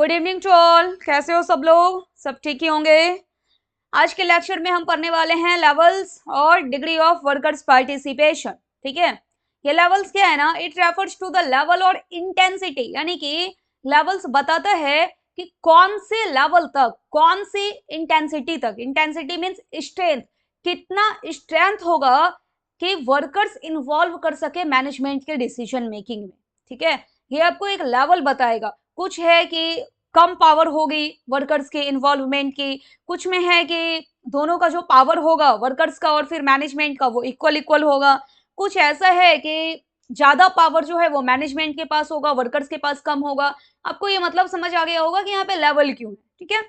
Good evening to all. कैसे हो सब लोग? सब ठीक ही होंगे। आज के लेक्चर में हम पढ़ने वाले हैं लेवल्स और डिग्री ऑफ वर्कर्स पार्टिसिपेशन। ठीक है, ये लेवल्स क्या है ना, it refers to the level और इंटेंसिटी, यानी कि लेवल्स बताता है कि कौन से लेवल तक, कौन सी इंटेंसिटी तक, इंटेंसिटी मीन्स स्ट्रेंथ, कितना स्ट्रेंथ होगा कि वर्कर्स इन्वॉल्व कर सके मैनेजमेंट के डिसीजन मेकिंग में। ठीक है, ये आपको एक लेवल बताएगा। कुछ है कि कम पावर होगी वर्कर्स के इन्वॉल्वमेंट की, कुछ में है कि दोनों का जो पावर होगा वर्कर्स का और फिर मैनेजमेंट का वो इक्वल इक्वल होगा। कुछ ऐसा है कि ज्यादा पावर जो है वो मैनेजमेंट के पास होगा, वर्कर्स के पास कम होगा। आपको ये मतलब समझ आ गया होगा कि यहाँ पे लेवल क्यों है। ठीक है,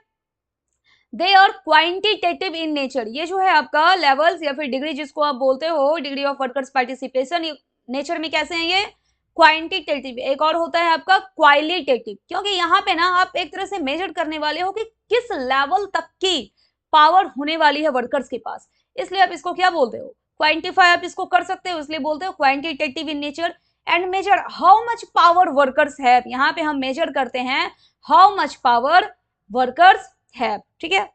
they are quantitative in nature. ये जो है आपका लेवल्स या फिर डिग्री जिसको आप बोलते हो, degree of workers participation, nature में कैसे हैं ये? क्वांटिटेटिव। एक और होता है आपका क्वालिटेटिव, क्योंकि यहाँ पे ना आप एक तरह से मेजर करने वाले हो कि किस लेवल तक की पावर होने वाली है वर्कर्स के पास, इसलिए आप इसको क्या बोलते हो? क्वांटिफाई आप इसको कर सकते हो, इसलिए बोलते हो quantitative in nature. And major how much power workers have, यहाँ पे हम मेजर करते हैं how much power workers have. ठीक है,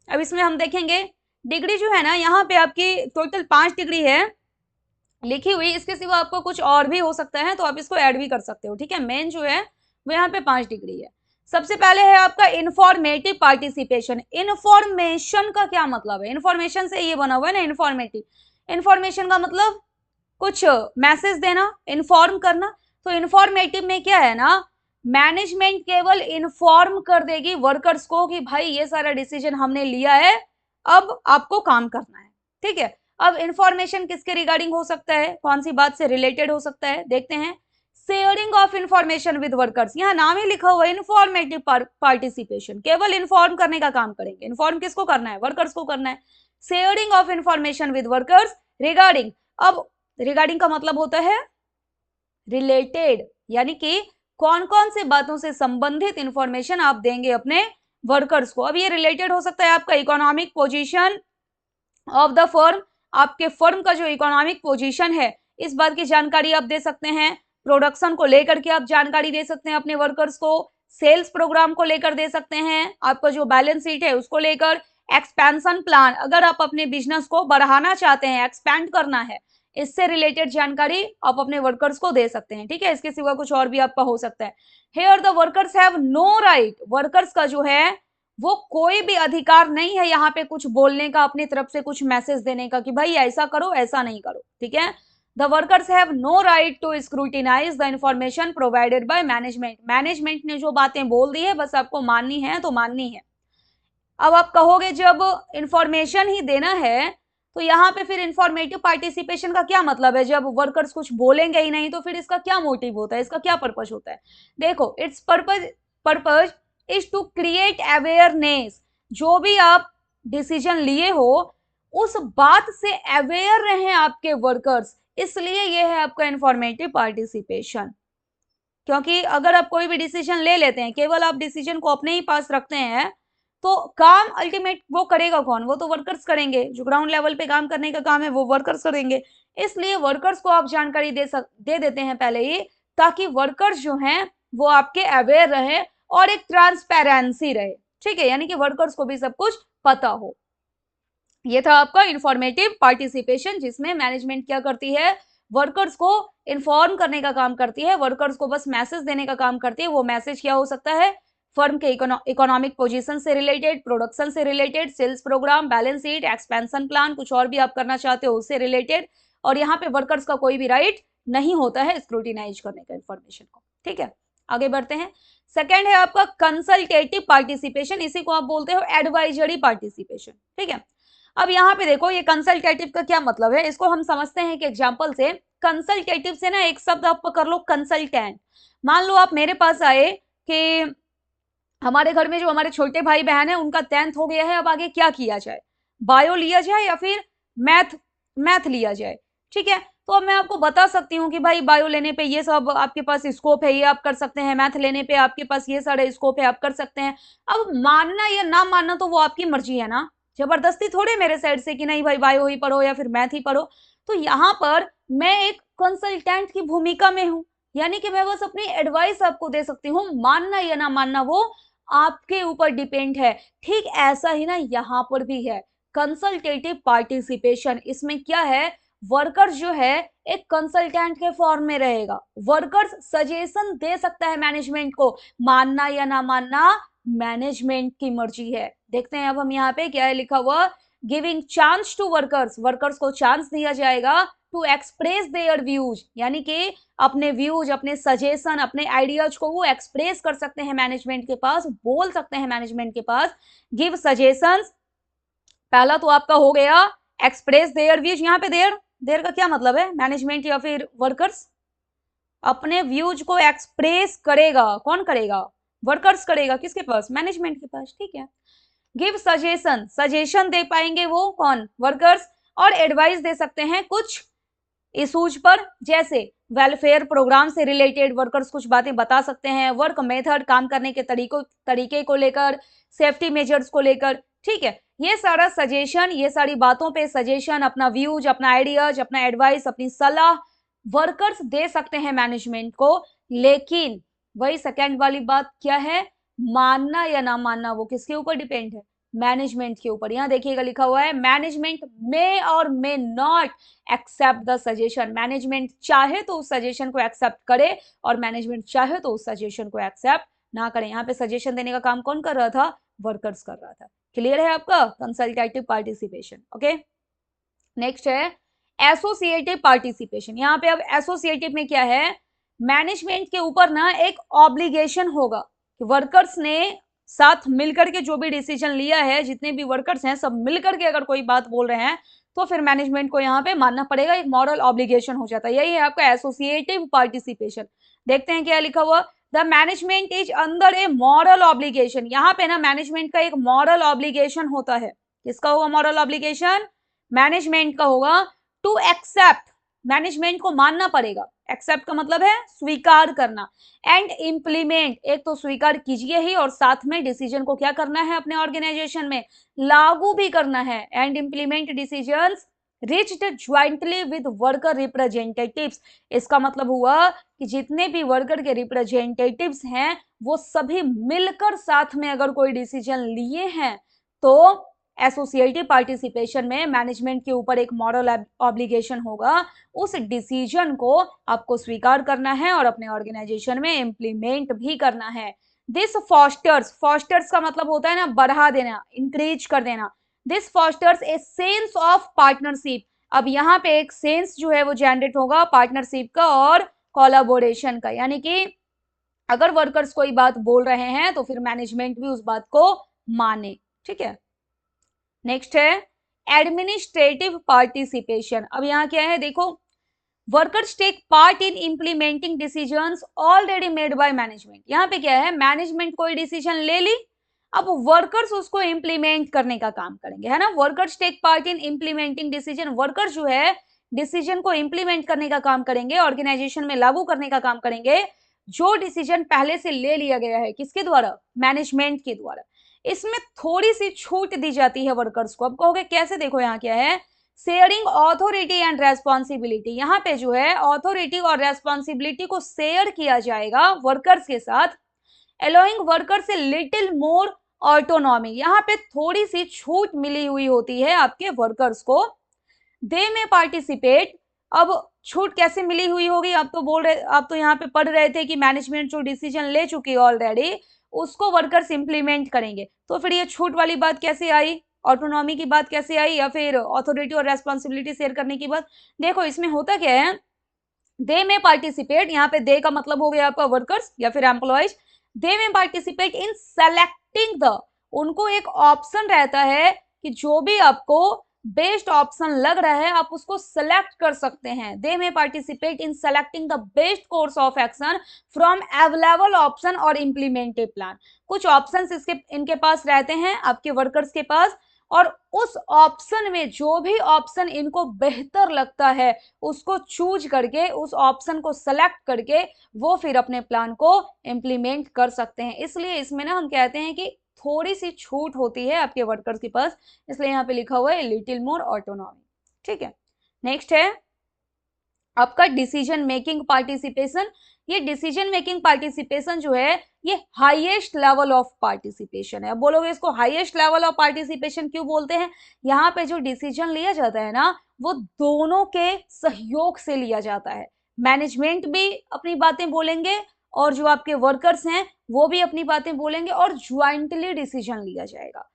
अब इसमें हम देखेंगे डिग्री जो है ना, यहाँ पे आपकी टोटल 5 डिग्री है लिखी हुई, इसके सिवा आपको कुछ और भी हो सकता है तो आप इसको ऐड भी कर सकते हो। ठीक है, मेन जो है वो यहाँ पे 5 डिग्री है। सबसे पहले है आपका इंफॉर्मेटिव पार्टिसिपेशन। इंफॉर्मेशन का क्या मतलब है? इंफॉर्मेशन से ये बना हुआ है ना इंफॉर्मेटिव। इंफॉर्मेशन का मतलब कुछ मैसेज देना, इन्फॉर्म करना। तो इन्फॉर्मेटिव में क्या है ना, मैनेजमेंट केवल इन्फॉर्म कर देगी वर्कर्स को कि भाई ये सारा डिसीजन हमने लिया है, अब आपको काम करना है। ठीक है, अब इंफॉर्मेशन किसके रिगार्डिंग हो सकता है, कौन सी बात से रिलेटेड हो सकता है, देखते हैं। Sharing of information with workers, यहाँ नाम ही लिखा हुआ है इंफॉर्मेटिव पार्टिसिपेशन, केवल इन्फॉर्म करने का काम करेंगे। इन्फॉर्म किसको करना है? वर्कर्स को करना है। Sharing of information with workers regarding, अब रिगार्डिंग का मतलब होता है रिलेटेड, यानी कि कौन कौन से बातों से संबंधित इंफॉर्मेशन आप देंगे अपने वर्कर्स को। अब ये रिलेटेड हो सकता है आपका economic position of the firm, आपके फर्म का जो इकोनॉमिक पोजीशन है इस बात की जानकारी आप दे सकते हैं। प्रोडक्शन को लेकर के आप जानकारी दे सकते हैं अपने वर्कर्स को। सेल्स प्रोग्राम को लेकर दे सकते हैं, आपका जो बैलेंस शीट है उसको लेकर। एक्सपेंशन प्लान, अगर आप अपने बिजनेस को बढ़ाना चाहते हैं, एक्सपेंड करना है, इससे रिलेटेड जानकारी आप अपने वर्कर्स को दे सकते हैं। ठीक है, इसके सिवा कुछ और भी आपका हो सकता है। Here the workers have no right, workers का जो है वो कोई भी अधिकार नहीं है यहाँ पे कुछ बोलने का, अपनी तरफ से कुछ मैसेज देने का कि भाई ऐसा करो ऐसा नहीं करो। ठीक है, the workers have no right to scrutinize the information provided by management. Management ने जो बातें बोल दी है बस आपको माननी है तो माननी है। अब आप कहोगे जब इंफॉर्मेशन ही देना है तो यहाँ पे फिर इंफॉर्मेटिव पार्टिसिपेशन का क्या मतलब है? जब वर्कर्स कुछ बोलेंगे ही नहीं तो फिर इसका क्या मोटिव होता है, इसका क्या पर्पस होता है? देखो, its purpose is to create awareness. जो भी आप डिसीजन लिए हो उस बात से अवेयर रहे आपके वर्कर्स, इसलिए ये है आपका इंफॉर्मेटिव पार्टिसिपेशन। क्योंकि अगर आप कोई भी डिसीजन ले लेते हैं, केवल आप डिसीजन को अपने ही पास रखते हैं, तो काम अल्टीमेट वो करेगा कौन? वो तो वर्कर्स करेंगे। जो ग्राउंड लेवल पे काम करने का काम है वो वर्कर्स करेंगे। इसलिए वर्कर्स को आप जानकारी दे देते हैं पहले ही, ताकि वर्कर्स जो हैं वो आपके अवेयर रहे और एक ट्रांसपेरेंसी रहे। ठीक है, यानी कि वर्कर्स को भी सब कुछ पता हो। ये था आपका इंफॉर्मेटिव पार्टिसिपेशन, जिसमें मैनेजमेंट क्या करती है? वर्कर्स को इन्फॉर्म करने का काम करती है, वर्कर्स को बस मैसेज देने का काम करती है। वो मैसेज क्या हो सकता है? फर्म के इकोनॉमिक पोजीशन से रिलेटेड, प्रोडक्शन से related, sales program, balance sheet, expansion plan, कुछ और भी आप करना चाहते हो उससे रिलेटेड। और यहाँ पे वर्कर्स का कोई भी राइट नहीं होता है स्क्रूटिनाइज करने का इंफॉर्मेशन को। ठीक है, आगे बढ़ते हैं। सेकेंड है आपका कंसल्टेटिव पार्टिसिपेशन, इसी को आप बोलते हो एडवाइजरी पार्टिसिपेशन। ठीक है, अब यहाँ पे देखो ये कंसल्टेटिव का क्या मतलब है, इसको हम समझते हैं कि एग्जांपल से। कंसल्टेटिव से ना एक शब्द आप पकड़ लो, कंसल्टेंट। मान लो आप मेरे पास आए कि हमारे घर में जो हमारे छोटे भाई बहन है उनका 10th हो गया है, अब आगे क्या किया जाए? बायो लिया जाए या फिर मैथ लिया जाए? ठीक है, तो अब मैं आपको बता सकती हूँ कि भाई बायो लेने पे ये सब आपके पास स्कोप है, ये आप कर सकते हैं। मैथ लेने पे आपके पास ये सारे स्कोप है, आप कर सकते हैं। अब मानना या ना मानना तो वो आपकी मर्जी है ना, जबरदस्ती थोड़े मेरे साइड से कि नहीं भाई बायो ही पढ़ो या फिर मैथ ही पढ़ो। तो यहाँ पर मैं एक कंसल्टेंट की भूमिका में हूँ, यानी कि मैं बस अपनी एडवाइस आपको दे सकती हूँ, मानना या ना मानना वो आपके ऊपर डिपेंड है। ठीक ऐसा ही ना यहाँ पर भी है, कंसल्टेटिव पार्टिसिपेशन। इसमें क्या है, वर्कर्स जो है एक कंसल्टेंट के फॉर्म में रहेगा, वर्कर्स सजेशन दे सकता है मैनेजमेंट को, मानना या ना मानना मैनेजमेंट की मर्जी है। देखते हैं अब हम यहाँ पे क्या है लिखा हुआ, giving chance to workers, workers को चांस दिया जाएगा टू एक्सप्रेस देयर व्यूज, यानी कि अपने व्यूज, अपने सजेशन, अपने आइडियाज को वो एक्सप्रेस कर सकते हैं मैनेजमेंट के पास, बोल सकते हैं मैनेजमेंट के पास। गिव सजेशंस, पहला तो आपका हो गया एक्सप्रेस देयर व्यूज। यहाँ पे देयर, देयर का क्या मतलब है, मैनेजमेंट या फिर वर्कर्स अपने व्यूज को एक्सप्रेस करेगा, कौन करेगा, वर्कर्स करेगा, किसके पास, मैनेजमेंट के पास, ठीक है। गिव सजेशन, सजेशन दे पाएंगे वो कौन, वर्कर्स, और एडवाइस दे सकते हैं कुछ इशूज पर, जैसे वेलफेयर प्रोग्राम से रिलेटेड वर्कर्स कुछ बातें बता सकते हैं, वर्क मेथड, काम करने के तरीके को लेकर, सेफ्टी मेजर्स को लेकर, ठीक है। ये सारा सजेशन, ये सारी बातों पे सजेशन, अपना व्यूज, अपना आइडियाज, अपना एडवाइस, अपनी सलाह वर्कर्स दे सकते हैं मैनेजमेंट को। लेकिन वही सेकेंड वाली बात क्या है, मानना या ना मानना वो किसके ऊपर डिपेंड है, मैनेजमेंट के ऊपर। यहां देखिएगा लिखा हुआ है मैनेजमेंट मे और may not accept the suggestion, management चाहे तो उस सजेशन को एक्सेप्ट करे और मैनेजमेंट चाहे तो उस सजेशन को एक्सेप्ट ना करे। यहाँ पे सजेशन देने का काम कौन कर रहा था, वर्कर्स कर रहा था। क्लियर है आपका कंसल्टेटिव पार्टिसिपेशन, ओके। नेक्स्ट है एसोसिएटिव पार्टिसिपेशन। यहाँ पे अब एसोसिएटिव में क्या है, मैनेजमेंट के ऊपर ना एक ऑब्लिगेशन होगा कि वर्कर्स ने साथ मिलकर के जो भी डिसीजन लिया है, जितने भी वर्कर्स हैं सब मिलकर के अगर कोई बात बोल रहे हैं तो फिर मैनेजमेंट को यहाँ पे मानना पड़ेगा, एक मॉरल ऑब्लिगेशन हो जाता है। यही है आपका एसोसिएटिव पार्टिसिपेशन। देखते हैं क्या लिखा हुआ, the management is under A moral obligation. यहाँ पे ना मैनेजमेंट का एक मॉरल ऑब्लिगेशन होता है। किसका होगा मॉरल ऑब्लिगेशन, मैनेजमेंट का होगा। टू एक्सेप्ट, मैनेजमेंट को मानना पड़ेगा, एक्सेप्ट का मतलब है स्वीकार करना, एंड इम्प्लीमेंट, एक तो स्वीकार कीजिए ही और साथ में डिसीजन को क्या करना है, अपने ऑर्गेनाइजेशन में लागू भी करना है। And implement decisions reached jointly with worker representatives. इसका मतलब हुआ कि जितने भी वर्कर के रिप्रेजेंटेटिव्स हैं वो सभी मिलकर साथ में अगर कोई डिसीजन लिए हैं तो एसोसिएटिव पार्टिसिपेशन में मैनेजमेंट के ऊपर एक मॉरल ऑब्लिगेशन होगा, उस डिसीजन को आपको स्वीकार करना है और अपने ऑर्गेनाइजेशन में इंप्लीमेंट भी करना है। दिस फॉस्टर्स, फॉस्टर्स का मतलब होता है ना बढ़ा देना, इंक्रीज कर देना। This fosters a sense of partnership. अब यहाँ पे एक सेंस जो है वो जनरेट होगा पार्टनरशिप का और कोलैबोरेशन का, यानी कि अगर वर्कर्स कोई बात बोल रहे हैं तो फिर मैनेजमेंट भी उस बात को माने, ठीक है। नेक्स्ट है एडमिनिस्ट्रेटिव पार्टिसिपेशन। अब यहाँ क्या है देखो, workers take part in implementing decisions already made by management. यहाँ पे क्या है, मैनेजमेंट कोई डिसीजन ले ली, अब वर्कर्स उसको इंप्लीमेंट करने का काम करेंगे, है ना। Workers take part in implementing decision, workers जो है डिसीजन को इंप्लीमेंट करने का काम करेंगे, ऑर्गेनाइजेशन में लागू करने का काम करेंगे जो डिसीजन पहले से ले लिया गया है, किसके द्वारा, मैनेजमेंट के द्वारा। इसमें थोड़ी सी छूट दी जाती है वर्कर्स को। अब कहोगे कैसे, देखो यहाँ क्या है, शेयरिंग ऑथोरिटी एंड रेस्पॉन्सिबिलिटी। यहाँ पे जो है ऑथोरिटी और रेस्पॉन्सिबिलिटी को शेयर किया जाएगा वर्कर्स के साथ, allowing workers a little more autonomy. यहाँ पे थोड़ी सी छूट मिली हुई होती है आपके वर्कर्स को, दे में पार्टिसिपेट। अब छूट कैसे मिली हुई होगी, आप तो बोल रहे, आप तो यहाँ पे पढ़ रहे थे कि मैनेजमेंट जो डिसीजन ले चुकी है ऑलरेडी उसको वर्कर्स इंप्लीमेंट करेंगे, तो फिर ये छूट वाली बात कैसे आई, ऑटोनॉमी की बात कैसे आई, या फिर अथॉरिटी और रेस्पॉन्सिबिलिटी शेयर करने की बात। देखो इसमें होता क्या है, दे में पार्टिसिपेट, यहाँ पे दे का मतलब हो गया आपका वर्कर्स या फिर एम्प्लॉयज। दे में पार्टिसिपेट इन सेलेक्टिंग द, उनको एक ऑप्शन रहता है कि जो भी आपको बेस्ट ऑप्शन लग रहा है आप उसको सेलेक्ट कर सकते हैं। दे में participate in selecting the best course of action from available option और इम्प्लीमेंटेड प्लान। कुछ ऑप्शंस इसके इनके पास रहते हैं आपके वर्कर्स के पास, और उस ऑप्शन में जो भी ऑप्शन इनको बेहतर लगता है उसको चूज करके, उस ऑप्शन को सेलेक्ट करके वो फिर अपने प्लान को इंप्लीमेंट कर सकते हैं। इसलिए इसमें ना हम कहते हैं कि थोड़ी सी छूट होती है आपके वर्कर्स के पास, इसलिए यहाँ पे लिखा हुआ है लिटिल मोर ऑटोनॉमी, ठीक है। नेक्स्ट है आपका डिसीजन मेकिंग पार्टिसिपेशन। ये डिसीजन मेकिंग पार्टिसिपेशन जो है ये हाईएस्ट लेवल ऑफ पार्टिसिपेशन है। अब बोलोगे इसको हाईएस्ट लेवल ऑफ पार्टिसिपेशन क्यों बोलते हैं? यहाँ पे जो डिसीजन लिया जाता है ना वो दोनों के सहयोग से लिया जाता है। मैनेजमेंट भी अपनी बातें बोलेंगे और जो आपके वर्कर्स हैं वो भी अपनी बातें बोलेंगे और ज्वाइंटली डिसीजन लिया जाएगा।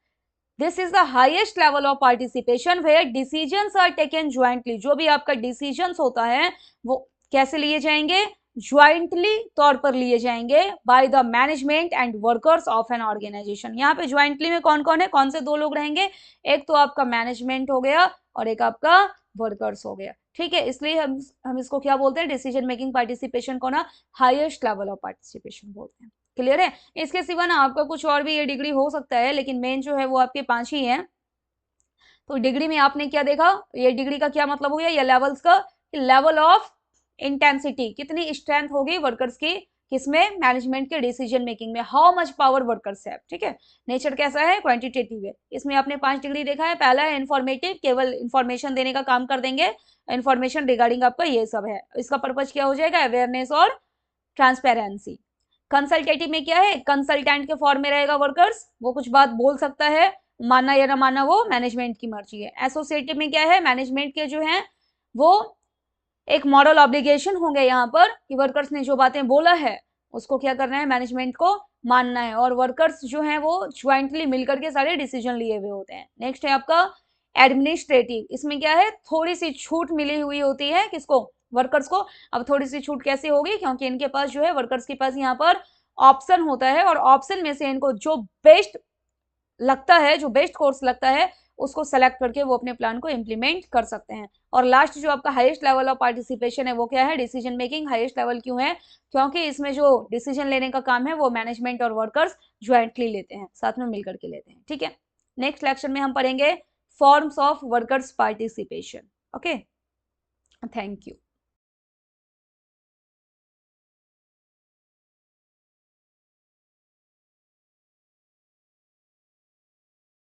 This is the highest level of participation where decisions are taken jointly. जो भी आपका डिसीजंस होता है वो कैसे लिए जाएंगे? ज्वाइंटली तौर पर लिए जाएंगे by the management and workers of an organisation. यहाँ पे ज्वाइंटली में कौन कौन है? कौन से दो लोग रहेंगे? एक तो आपका मैनेजमेंट हो गया और एक आपका वर्कर्स हो गया। ठीक है, इसलिए हम इसको क्या बोलते हैं? डिसीजन मेकिंग पार्टिसिपेशन को ना हाईएस्ट लेवल ऑफ पार्टिसिपेशन बोलते हैं। क्लियर है? इसके सिवा ना आपका कुछ और भी ये डिग्री हो सकता है, लेकिन मेन जो है वो आपके 5 ही है। तो डिग्री में आपने क्या देखा? ये डिग्री का क्या मतलब हो गया? ये लेवल्स का लेवल ऑफ इंटेंसिटी, कितनी स्ट्रेंथ होगी वर्कर्स की किसमें? मैनेजमेंट के डिसीजन मेकिंग में। हाउ मच पावर वर्कर्स है। ठीक है, नेचर कैसा है? क्वांटिटेटिव है। इसमें आपने 5 डिग्री देखा है। पहला है इंफॉर्मेटिव, केवल इंफॉर्मेशन देने का काम कर देंगे, इंफॉर्मेशन रिगार्डिंग आपका ये सब है। इसका पर्पज क्या हो जाएगा? अवेयरनेस और ट्रांसपेरेंसी। कंसल्टेटिव में क्या है? कंसल्टेंट के फॉर्म में रहेगा वर्कर्स, वो कुछ बात बोल सकता है, मानना या ना मानना वो मैनेजमेंट की मर्जी है। एसोसिएटिव में क्या है? मैनेजमेंट के जो है वो एक मॉरल ऑब्लिगेशन होंगे यहाँ पर कि वर्कर्स ने जो बातें बोला है उसको क्या करना है? मैनेजमेंट को मानना है। और वर्कर्स जो है वो ज्वाइंटली मिलकर के सारे डिसीजन लिए हुए होते हैं। नेक्स्ट है आपका एडमिनिस्ट्रेटिव। इसमें क्या है? थोड़ी सी छूट मिली हुई होती है किसको? वर्कर्स को। अब थोड़ी सी छूट कैसे होगी? क्योंकि इनके पास जो है वर्कर्स के पास यहाँ पर ऑप्शन होता है और ऑप्शन में से इनको जो बेस्ट लगता है, जो बेस्ट कोर्स लगता है उसको सेलेक्ट करके वो अपने प्लान को इंप्लीमेंट कर सकते हैं। और लास्ट जो आपका हाईएस्ट लेवल ऑफ पार्टिसिपेशन है वो क्या है? Decision making. हाईएस्ट लेवल क्यों है? क्योंकि इसमें जो डिसीजन लेने का काम है वो मैनेजमेंट और वर्कर्स ज्वाइंटली लेते हैं, साथ में मिलकर के लेते हैं। ठीक है, नेक्स्ट लेक्चर में हम पढ़ेंगे forms of workers participation. Okay, thank you.